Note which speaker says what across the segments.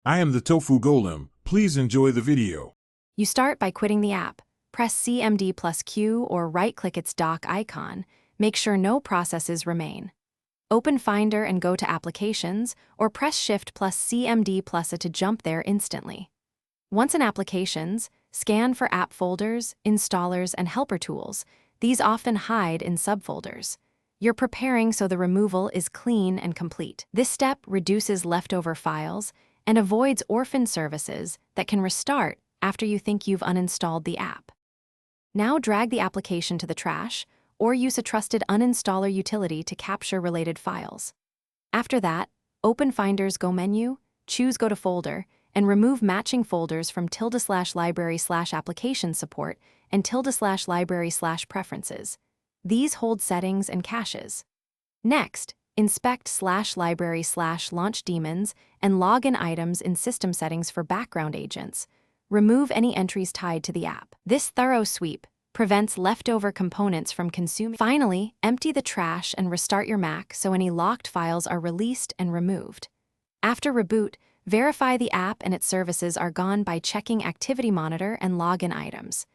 Speaker 1: I am the Tofu Golem. Please enjoy the video.
Speaker 2: You start by quitting the app. Press CMD plus Q or right-click its dock icon. Make sure no processes remain. Open Finder and go to Applications, or press Shift plus CMD plus A to jump there instantly. Once in Applications, scan for app folders, installers, and helper tools. These often hide in subfolders. You're preparing so the removal is clean and complete. This step reduces leftover files and avoids orphan services that can restart after you think you've uninstalled the app. Now drag the application to the trash, or use a trusted uninstaller utility to capture related files. After that, open Finder's Go menu, choose Go to Folder, and remove matching folders from /library/application support and /library/preferences. These hold settings and caches. Next, inspect /library/launch daemons and login items in system settings for background agents. Remove any entries tied to the app. This thorough sweep prevents leftover components from consuming. Finally, empty the trash and restart your Mac so any locked files are released and removed. After reboot, verify the app and its services are gone by checking Activity Monitor and login items.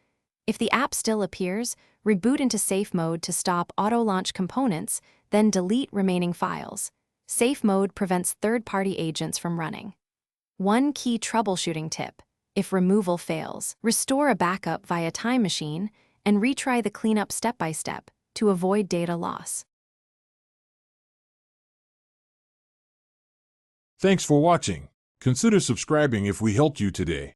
Speaker 2: If the app still appears, reboot into safe mode to stop auto-launch components, then delete remaining files. Safe mode prevents third-party agents from running. One key troubleshooting tip: if removal fails, restore a backup via Time Machine and retry the cleanup step by step to avoid data loss.
Speaker 1: Thanks for watching. Consider subscribing if we helped you today.